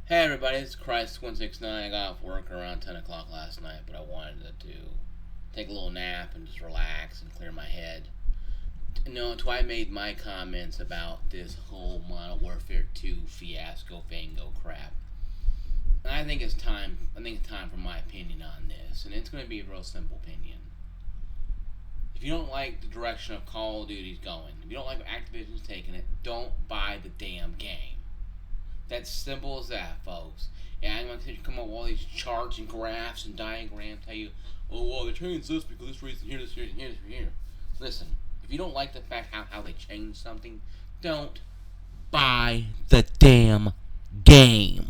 Hey everybody, it's Christ169. I got off work around 10 o'clock last night, but I wanted to take a little nap and just relax and clear my head. Until I made my comments about this whole Modern Warfare 2 fiasco fango crap. And I think it's time for my opinion on this, and it's going to be a real simple opinion. If you don't like the direction of Call of Duty's going, if you don't like Activision's taking it, don't buy the damn game. That's simple as that, folks. And I'm going to come up with all these charts and graphs and diagrams, tell you, oh, well, they changed this because this reason here, this here, here, this here. Listen, if you don't like the fact how they changed something, don't buy the damn game.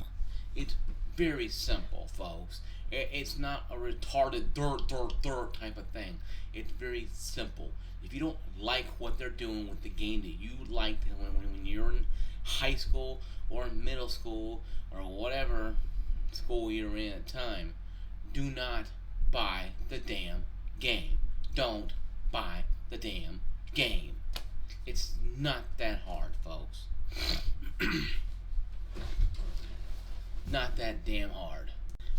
It's very simple, folks. It's not a retarded dirt type of thing. It's very simple. If you don't like what they're doing with the game that you liked when you're in high school or in middle school or whatever school you're in at the time, do not buy the damn game. Don't buy the damn game. It's not that hard, folks. Not that damn hard.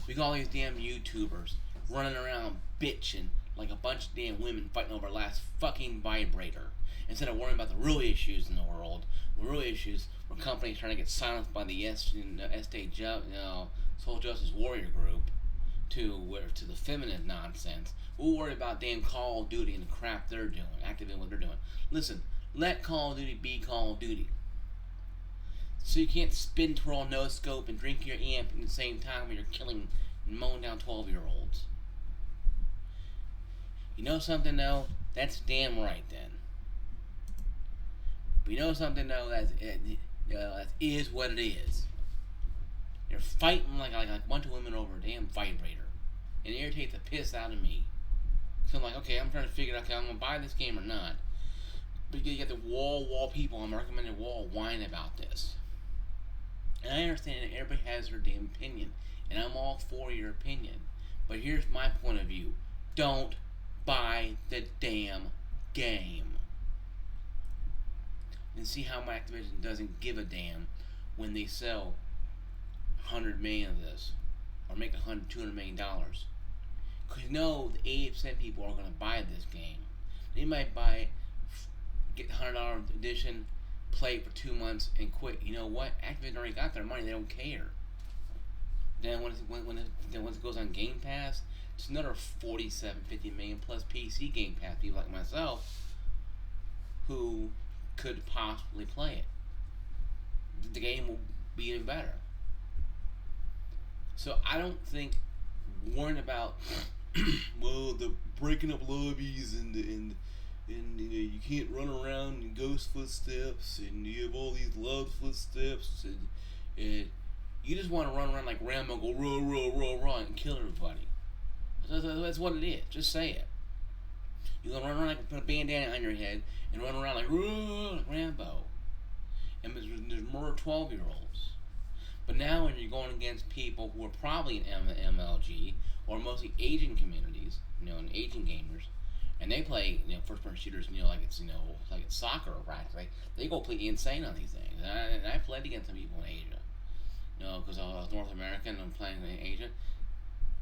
We got all these damn YouTubers running around bitching like a bunch of damn women fighting over last fucking vibrator. Instead of worrying about the real issues in the world, the real issues were companies trying to get silenced by the Soul Justice Warrior group to the feminine nonsense. We'll worry about damn Call of Duty and the crap they're doing, activating what they're doing. Listen, let Call of Duty be Call of Duty. So you can't spin, twirl, no scope, and drink your amp at the same time when you're killing and mowing down 12-year-olds. You know something though? That's damn right then. But you know something though? That is what it is. You're fighting like a bunch of women over a damn vibrator. And it irritates the piss out of me. So I'm like, okay, I'm trying to figure out, okay, I'm going to buy this game or not. But you get the wall people on the recommended wall whine about this. And I understand that everybody has their damn opinion. And I'm all for your opinion. But here's my point of view. Don't buy the damn game. And see how my Activision doesn't give a damn when they sell 100 million of this. Or make $200 million. Because you know the 80% people are going to buy this game. They might buy it, get the $100 edition, play it for 2 months, and quit. You know what? Activision already got their money. They don't care. Then once it goes on Game Pass, it's another 50 million plus PC Game Pass people like myself who could possibly play it. The game will be even better. So I don't think worrying about well, the breaking up lobbies and you can't run around in ghost footsteps and you have all these love footsteps and you just want to run around like Rambo, go roll and kill everybody. That's what it is. Just say it. You're gonna run around like put a bandana on your head and run around like Rambo. And there's murder 12-year-olds. But now when you're going against people who are probably in MLG or mostly Asian communities, and Asian gamers, and they play first-person shooters, like it's soccer, right? Like they go completely insane on these things. And I played against some people in Asia, because I was North American and I'm playing in Asia.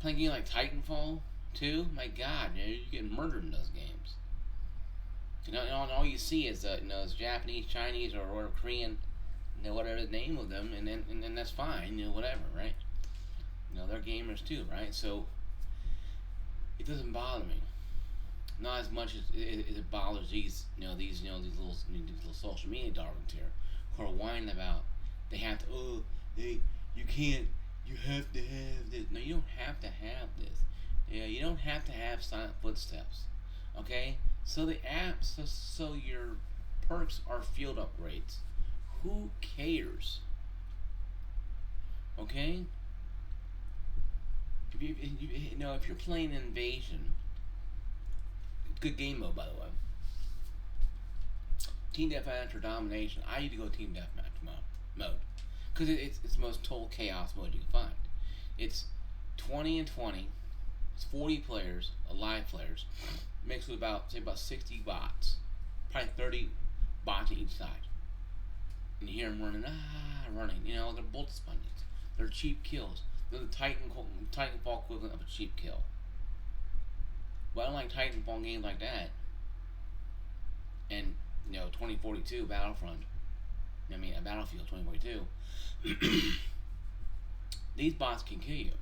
Playing a game like Titanfall 2, my God, you're getting murdered in those games. And all you see is is Japanese, Chinese, or Korean, whatever the name of them, and then that's fine, whatever, right? They're gamers too, right? So it doesn't bother me, not as much as it bothers these little social media darlings here who are whining about they have to you can't, you have to have this. No, you don't have to have this. Yeah, you don't have to have silent footsteps. Okay, so the apps, so your perks are field upgrades. Who cares? Okay? If you're playing Invasion, good game mode, by the way. Team Deathmatch or Domination, I need to go Team Deathmatch mode. Because it's the most total chaos mode you can find. It's 20 and 20. It's 40 players, live players, mixed with about 60 bots. Probably 30 bots on each side. And you hear them running, they're bullet sponges. They're cheap kills. They're the Titanfall equivalent of a cheap kill. But unlike Titanfall games like that, and 2042 Battlefront, a Battlefield 2042, these bots can kill you,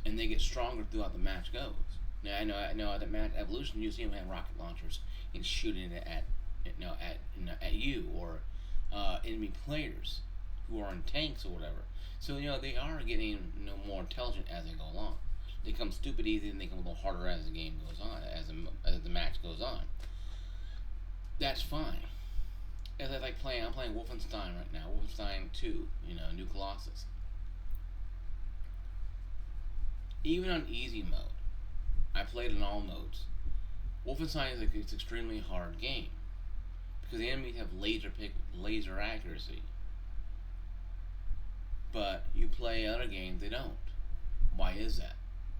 and they get stronger throughout the match goes. Now I know at the match evolution you see them have rocket launchers and shooting it at you or enemy players who are in tanks or whatever. So they are getting more intelligent as they go along. They become stupid easy and they become a little harder as the game goes on, as the match goes on. That's fine. As I like playing, I'm playing Wolfenstein right now. Wolfenstein 2, New Colossus. Even on easy mode, I played in all modes. Wolfenstein is it's extremely hard game because the enemies have laser accuracy. But you play other games, they don't. Why is that?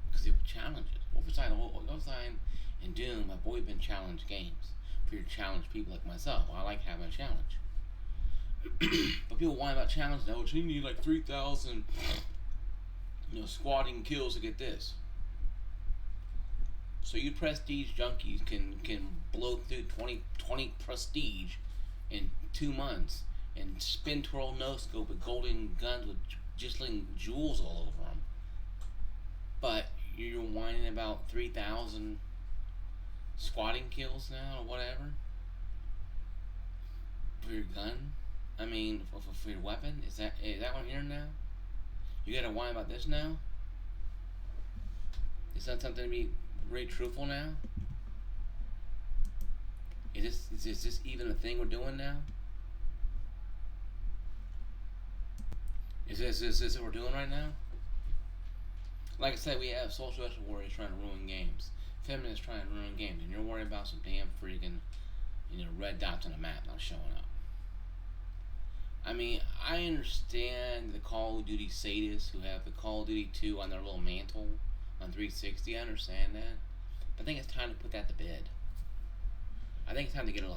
Because they have challenges. Wolfenstein and Doom have always been challenge games for your challenge people like myself. I like having a challenge. But people whine about challenges now, which you need like 3,000 squatting kills to get this. So you prestige junkies can blow through 20 prestige in 2 months and spin twirl no scope with golden guns with jiggling jewels all over them. But you're whining about 3,000 squatting kills now or whatever for your gun. For your weapon. Is that what I'm hearing now? You gotta whine about this now? Is that something to be very truthful now? Is this even a thing we're doing now? Is this what we're doing right now? Like I said, we have social warriors trying to ruin games, feminists trying to ruin games, and you're worried about some damn freaking red dots on the map not showing up. I understand the Call of Duty sadists who have the Call of Duty 2 on their little mantle on 360. I understand that. But I think it's time to put that to bed. I think it's time to get a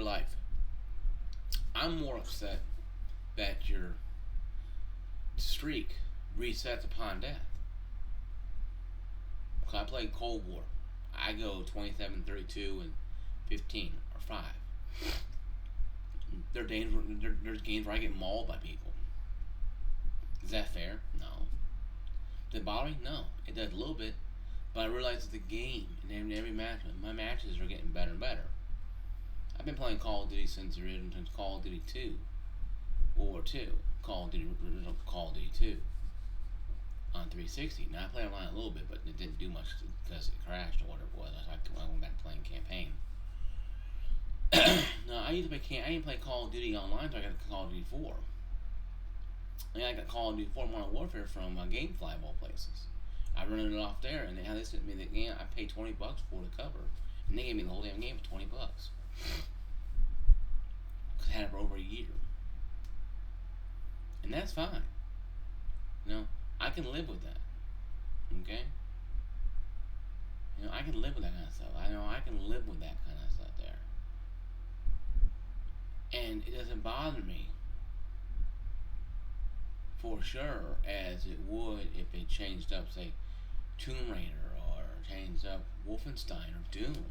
life. I'm more upset that your streak resets upon death. Because I play Cold War. I go 27, 32, and 15, or 5. There's games where I get mauled by people. Is that fair? No. Does it bother me? No. It does a little bit. But I realize it's the game. And every match, my matches are getting better and better. I've been playing Call of Duty since Call of Duty 2. World War 2. Call of Duty 2. On 360. Now I played online a little bit, but it didn't do much because it crashed or whatever it was. I went back to playing campaign. No, I didn't play Call of Duty online until I got Call of Duty 4. I got Call of Duty 4 Modern Warfare from GameFly of all places. I rented it off there, and they sent me the game. I paid $20 for the cover, and they gave me the whole damn game for $20. Cause I had it for over a year, and that's fine. I can live with that. Okay. I can live with that kind of stuff. I can live with that kind of stuff there. And it doesn't bother me for sure as it would if they changed up, say, Tomb Raider or changed up Wolfenstein or Doom.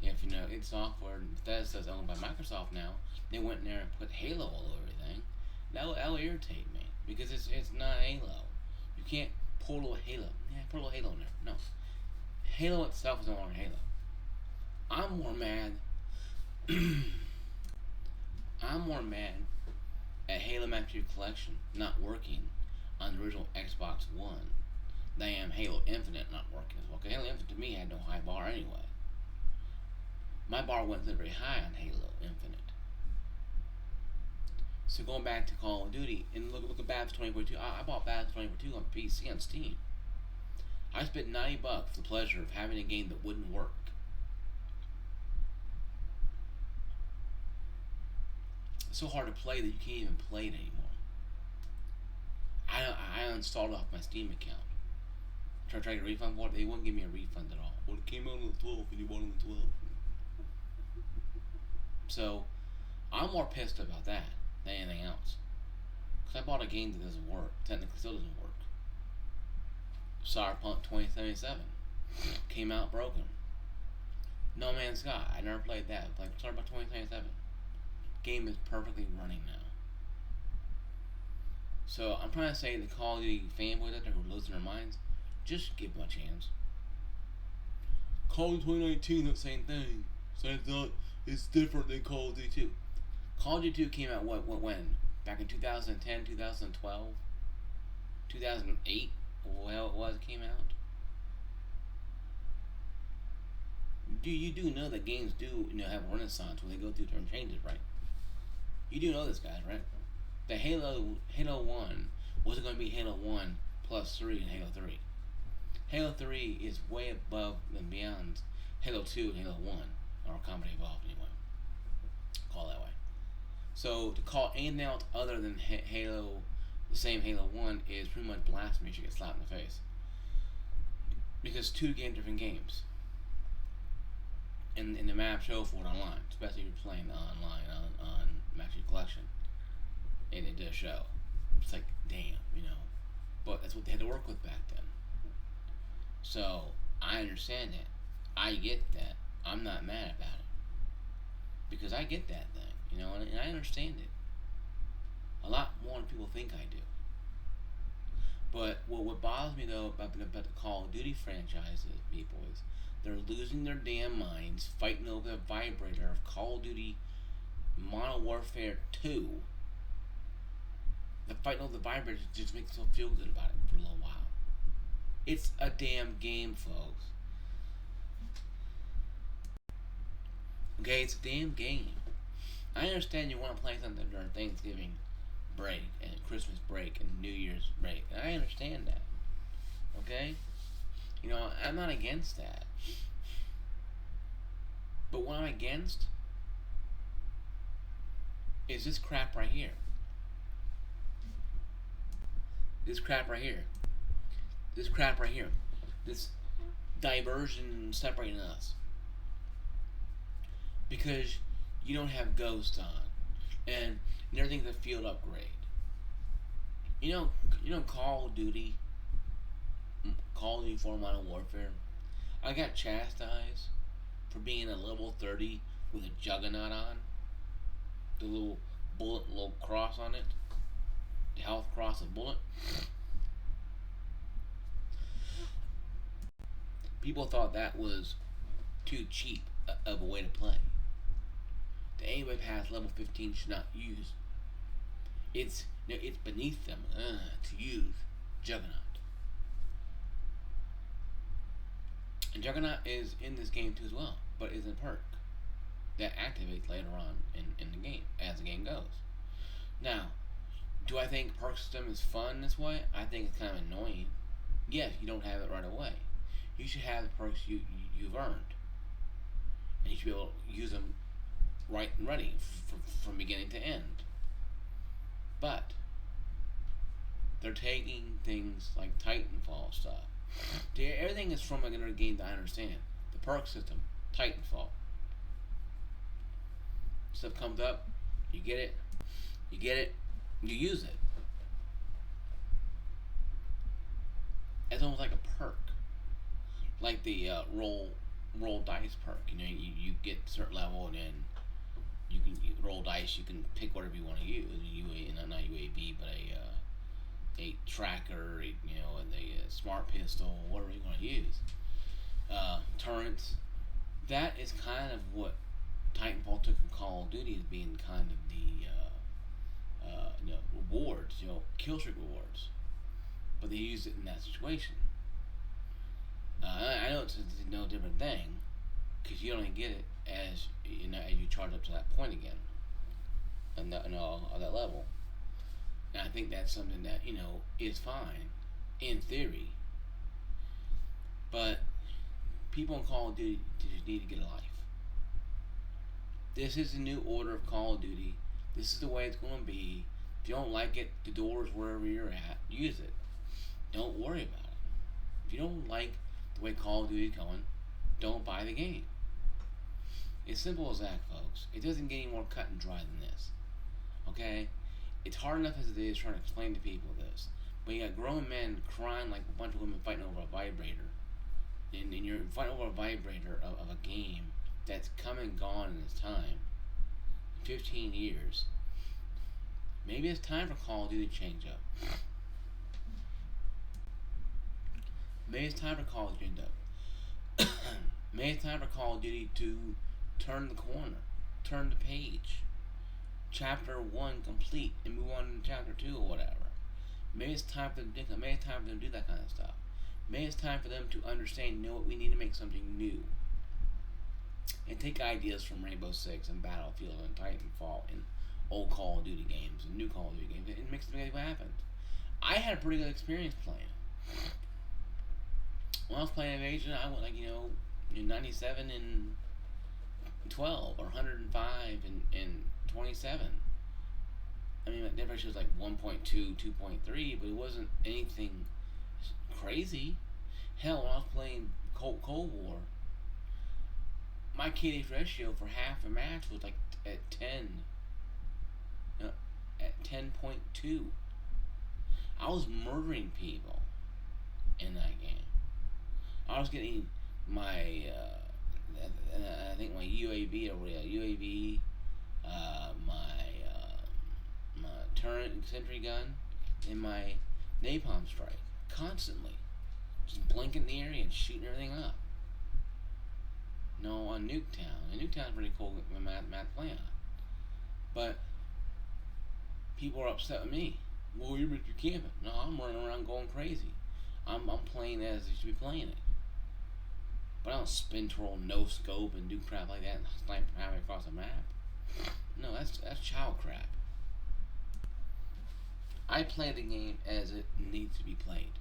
If it's software Bethesda's owned by Microsoft now, they went in there and put Halo all over everything. That'll irritate me because it's not Halo. You can't put a little Halo. Yeah, put a little Halo in there. No. Halo itself is no longer Halo. I'm more mad. I'm more mad at Halo Master Chief Collection not working on the original Xbox One than I am Halo Infinite not working as well. Because Halo Infinite to me had no high bar anyway. My bar wasn't very high on Halo Infinite. So going back to Call of Duty and look at Battlefield 2042. I bought Battlefield 2042 on PC on Steam. I spent $90 for the pleasure of having a game that wouldn't work. It's so hard to play that you can't even play it anymore. I uninstalled it off my Steam account. Tried to get a refund for it. They wouldn't give me a refund at all. Well, it came out on the 12th and you bought it on the 12th. So, I'm more pissed about that than anything else. So I bought a game that doesn't work. Technically, still doesn't work. Cyberpunk 2077 came out broken. No Man's Sky. I never played that. Like Cyberpunk 2077. Game is perfectly running now. So I'm trying to say the Call of Duty fanboys out there who are losing their minds, just give them a chance. Call of Duty 2019, that same thing. So I thought it's different than Call of Duty 2. Call of Duty 2 came out when? Back in 2010, 2012, 2008, well it was it came out. You do know that games do have a renaissance when they go through different changes, right? You do know this, guys, right? The Halo 1 wasn't going to be Halo 1 plus 3 and Halo 3. Halo 3 is way above and beyond Halo 2 and Halo 1, or Company Evolved anyway. Call it that way. So to call anything else other than Halo, the same Halo 1, is pretty much blasphemy. You should get slapped in the face. Because two different games. And the map show for it online, especially if you're playing online on Master Chief Collection. And it does show. It's like, damn, But that's what they had to work with back then. So, I understand that. I get that. I'm not mad about it. Because I get that thing, and I understand it. A lot more than people think I do. But what bothers me, though, about the Call of Duty franchises, people, is they're losing their damn minds fighting over the vibrator of Call of Duty Modern Warfare 2. The fighting over the vibrator just makes them feel good about it for a little while. It's a damn game, folks. Okay, it's a damn game. I understand you want to play something during Thanksgiving break and Christmas break and New Year's break. And I understand that. Okay? I'm not against that. But what I'm against is this crap right here. This crap right here. This crap right here. This diversion separating us. Because you don't have Ghost on. And everything's a field upgrade. Call of Duty 4 Modern Warfare. I got chastised for being a level 30 with a juggernaut on. The little bullet, little cross on it. The health cross of bullet. People thought that was too cheap of a way to play. That anybody past level 15 should not use. It's beneath them to use Juggernaut. And Juggernaut is in this game too as well, but is a perk that activates later on in the game as the game goes. Now, do I think perk system is fun this way? I think it's kind of annoying. Yes, you don't have it right away. You should have the perks you've earned, and you should be able to use them right and ready from beginning to end. But they're taking things like Titanfall stuff. Everything is from another game that I understand. The perk system, Titanfall. Stuff comes up, you get it, you use it. It's almost like a perk, like the roll dice perk. You get a certain level and then you can roll dice. You can pick whatever you want to use. Not UAV, but a tracker, and a smart pistol, whatever you want to use. Turrets. That is kind of what Titanfall took from Call of Duty as being kind of the rewards, kill streak rewards. But they used it in that situation. I know it's no different thing, because you only get it as you charge up to that point again, and all that level. And I think that's something that is fine in theory, but people in Call of Duty just need to get a life. This is the new order of Call of Duty. This is the way it's going to be. If you don't like it, the door is wherever you're at. Use it. Don't worry about it. If you don't like the way Call of Duty is going, don't buy the game. It's simple as that, folks. It doesn't get any more cut and dry than this. Okay? It's hard enough as it is trying to explain to people this. But you got grown men crying like a bunch of women fighting over a vibrator. And you're fighting over a vibrator of a game that's come and gone in its time. 15 years. Maybe it's time for Call of Duty to change up. Maybe it's time for Call of Duty to change up. Maybe it's time for Call of Duty to turn the corner, turn the page. Chapter 1 complete and move on to Chapter 2 or whatever. Maybe it's time for them to maybe it's time for them to do that kind of stuff. Maybe it's time for them to understand, you know what, we need to make something new. And take ideas from Rainbow Six and Battlefield and Titanfall and old Call of Duty games and new Call of Duty games and mix them together. What happened? I had a pretty good experience playing. When I was playing Invasion, I went 97 and 12 or 105 and 27. I mean, my difference was like 1.2, 2.3, but it wasn't anything crazy. Hell, when I was playing Cold War, my KD ratio for half a match was like at 10. At 10.2. I was murdering people in that game. I was getting my, I think my UAV over there, UAV, my turret and sentry gun, and my napalm strike constantly, just blinking in the area and shooting everything up. No, on Nuketown. And Nuketown's pretty cool Matt playing on. But people are upset with me. Well, you're camping. No, I'm running around going crazy. I'm playing as I should be playing it. But I don't spin twirl, no scope, and do crap like that and snipe halfway across the map. No, that's child crap. I play the game as it needs to be played.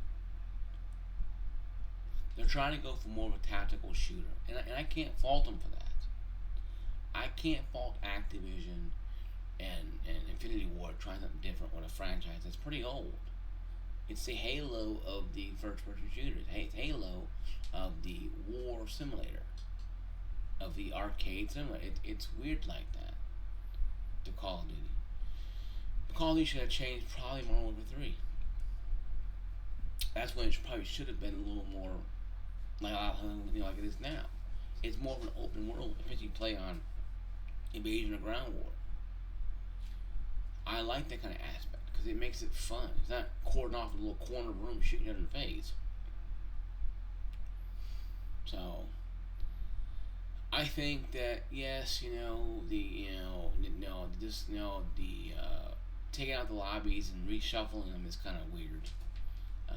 They're trying to go for more of a tactical shooter, and I can't fault them for that. I can't fault Activision and Infinity Ward trying something different with a franchise that's pretty old. It's the Halo of the first-person shooters. It's Halo of the war simulator, of the arcade simulator. It's weird like that. To Call of Duty. Call of Duty should have changed probably Modern Warfare 3. That's when it probably should have been a little more like it is now. It's more of an open world, especially play on Invasion or Ground War. I like that kind of aspect because it makes it fun. It's not cordoned off in a little corner room shooting it in the face. So I think that yes, taking out the lobbies and reshuffling them is kind of weird.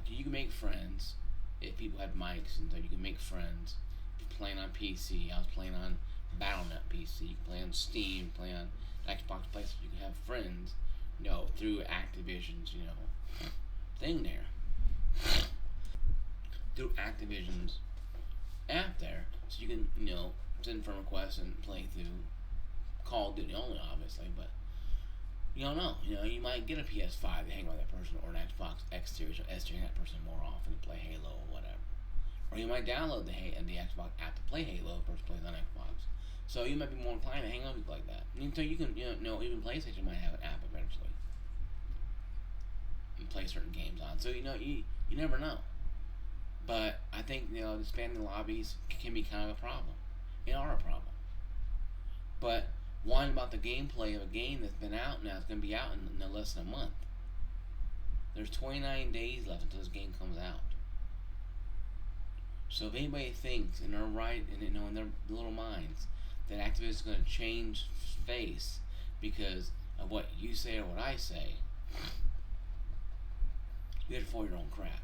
You can make friends if people have mics, and so you can make friends. If you're playing on PC, I was playing on Battle.net PC. You can play on Steam, play on Xbox Playstation. You can have friends, through Activision's, thing there. Through Activision's app there, so you can, send friend requests and play through Call of Duty only, obviously, but you don't know. You might get a PS5 to hang with that person, or an Xbox X Series or S Series that person more often to play Halo or whatever. Or you might download the Xbox app to play Halo if the person plays on Xbox. So you might be more inclined to hang out with people like that. So you can, even PlayStation might have an app eventually. And play certain games on. So, you never know. But I think, expanding lobbies can be kind of a problem. They are a problem. But whine about the gameplay of a game that's been out now, it's going to be out in no less than a month. There's 29 days left until this game comes out. So if anybody thinks in their right, in their little minds, that Activision is going to change face because of what you say or what I say, you got to follow your own crap.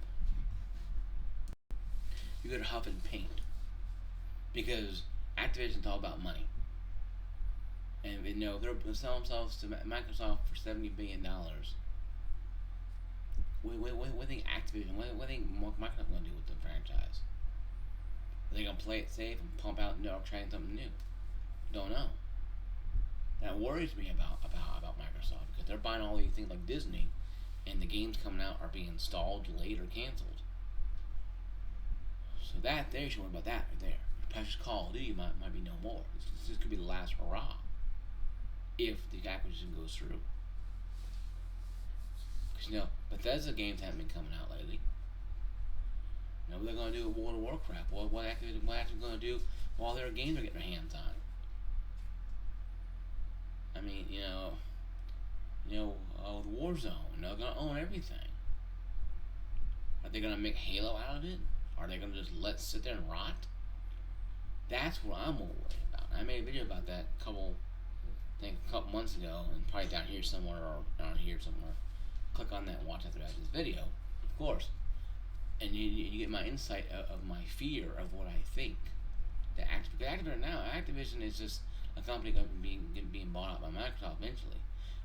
You got to huff and paint. Because Activision's all about money. And they're selling themselves to Microsoft for $70 billion. What do you think Activision, what do you think Microsoft going to do with the franchise? Are they going to play it safe and pump out trying something new? Don't know. That worries me about Microsoft because they're buying all these things like Disney, and the games coming out are being stalled, delayed, or canceled. So that there, you should worry about that right there. Precious Call of Duty might be no more. This could be the last hurrah if the acquisition goes through. Bethesda games haven't been coming out lately. What they're gonna do with World of Warcraft? What actually gonna do while their games are getting their hands on? I mean, with Warzone, they're gonna own everything. Are they gonna make Halo out of it? Are they gonna just let it sit there and rot? That's what I'm more worried about. I made a video about that a couple months ago, and probably down here somewhere or down here somewhere. Click on that and watch after this video, of course, and you get my insight of my fear of what I think. Activision is just a company going to be being bought out by Microsoft eventually.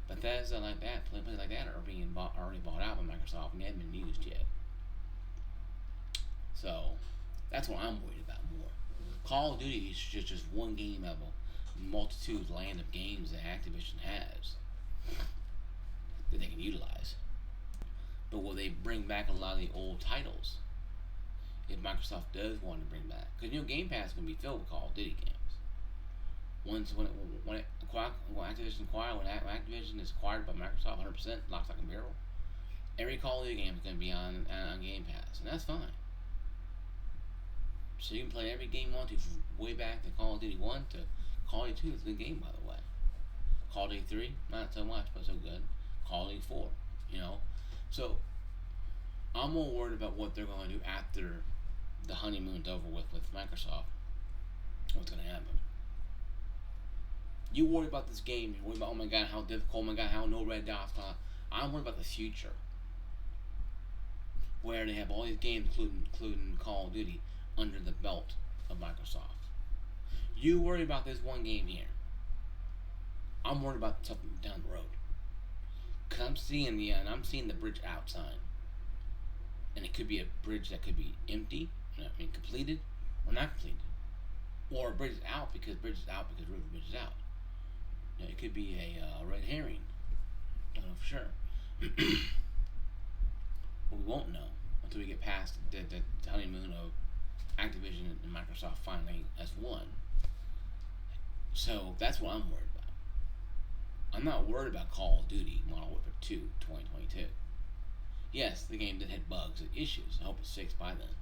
Bethesda like that, places like that are being already bought out by Microsoft and they haven't been used yet. So that's what I'm worried about more. Call of Duty is just one game of a multitude land of games that Activision has that they can utilize. But will they bring back a lot of the old titles? If Microsoft does want to bring back, because Game Pass is going to be filled with Call of Duty games. When Activision is acquired by Microsoft 100%, lock, stock, and barrel, every Call of Duty game is going to be on Game Pass, and that's fine. So you can play every game you want to, from way back to Call of Duty 1 to Call of Duty 2. It's a good game, by the way. Call of Duty 3, not so much, but so good. Call of Duty 4, So I'm more worried about what they're going to do after the honeymoon's over with Microsoft. What's going to happen? You worry about this game. You worry about, oh my god, how difficult, oh my god, how no red dots. I'm worried about the future, where they have all these games, including Call of Duty, under the belt of Microsoft. You worry about this one game here. I'm worried about something down the road. Cause I'm seeing the bridge out sign, and it could be a bridge that could be empty, completed, or not completed, or a bridge is out because the bridge is out. It could be a red herring. Don't know for sure. But we won't know until we get past the honeymoon of Activision and Microsoft finally as one. So that's what I'm worried about. I'm not worried about Call of Duty Modern Warfare 2 2022. Yes, the game did have bugs and issues. I hope it's fixed by then.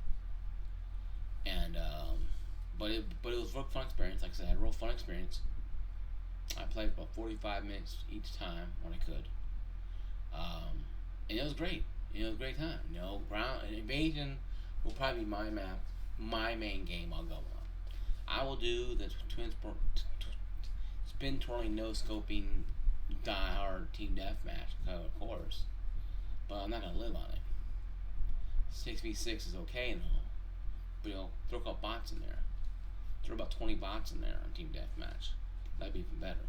And but it was a fun experience. Like I said, I had a real fun experience. I played about 45 minutes each time when I could. And it was great. It was a great time. Ground Invasion will probably be my main game I'll go on. I will do the spin twirling, no scoping, die hard team deathmatch, of course. But I'm not gonna live on it. 6v6 is okay and all, but throw a couple bots in there. Throw about 20 bots in there on team deathmatch. That'd be even better.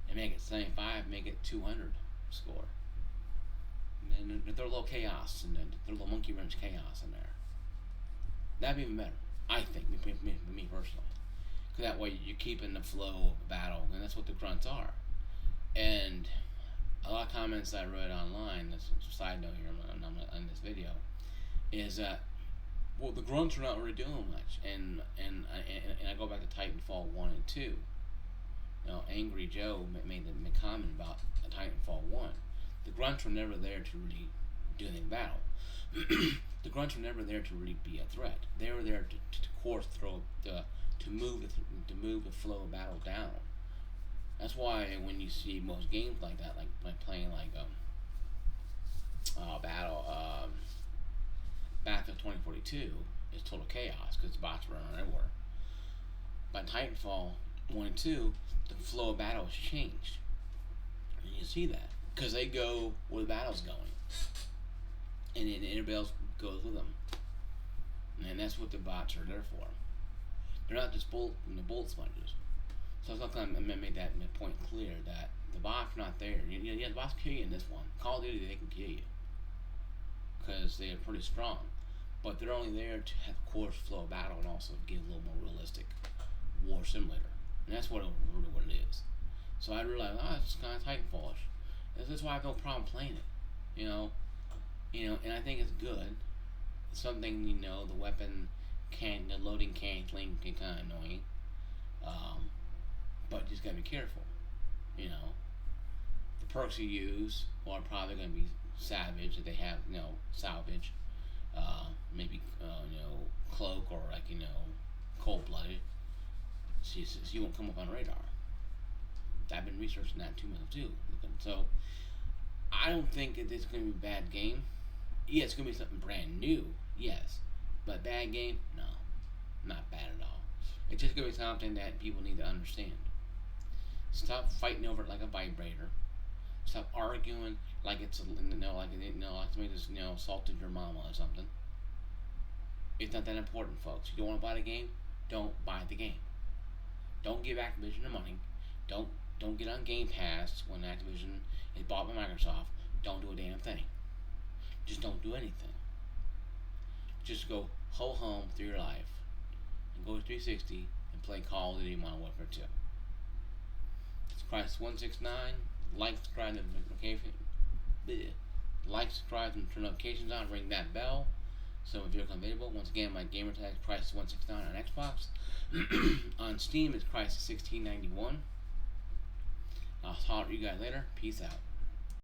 And make it 75, make it 200 score. And then throw a little chaos and then throw a little monkey wrench chaos in there. That'd be even better, I think, me personally. Because that way you're keeping the flow of battle, and that's what the grunts are. And a lot of comments I read online, that's a side note here on this video, is that, well, the grunts are not really doing much. And I go back to Titanfall 1 and 2. Angry Joe made the comment about Titanfall 1. The grunts were never there to really do anything battle. The grunts were never there to really be a threat. They were there to move the flow of battle down. That's why when you see most games like that, like playing Battlefield 2042, it's total chaos because bots run everywhere. By Titanfall 1 and 2, the flow of battle has changed. And you see that because they go where the battle's going, and then everybody else goes with them. And that's what the bots are there for. They're not just bullet sponges. So I made that point clear that the bots are not there. The bots can kill you in this one. Call of Duty, they can kill you because they are pretty strong, but they're only there to have course flow of battle and also give a little more realistic war simulator. And that's what it is. So I realized, it's kind of Titanfall-ish. That's why I have no problem playing it. And I think it's good. It's something, the weapon the loading canceling can kind of annoying. But you just gotta be careful. The perks you use are probably going to be savage if they have, salvage. Maybe, cloak or like, cold blooded. So you won't come up on radar. I've been researching that too. So I don't think it's going to be a bad game. Yeah, it's going to be something brand new. Yes, but bad game? No, not bad at all. It's just going to be something that people need to understand. Stop fighting over it like a vibrator. Stop arguing like it's like somebody just assaulted your mama or something. It's not that important, folks. You don't want to buy the game? Don't buy the game. Don't give Activision the money. Don't get on Game Pass when Activision is bought by Microsoft. Don't do a damn thing. Just don't do anything. Just go ho hum through your life and go to 360 and play Call of Duty Modern Warfare 2. It's Christ169. Like, subscribe, and notification. Like, subscribe, and turn notifications on. Ring that bell. So if you're available, once again, my gamer tag is Christ169 on Xbox. On Steam, it's Christ1691. I'll talk to you guys later. Peace out.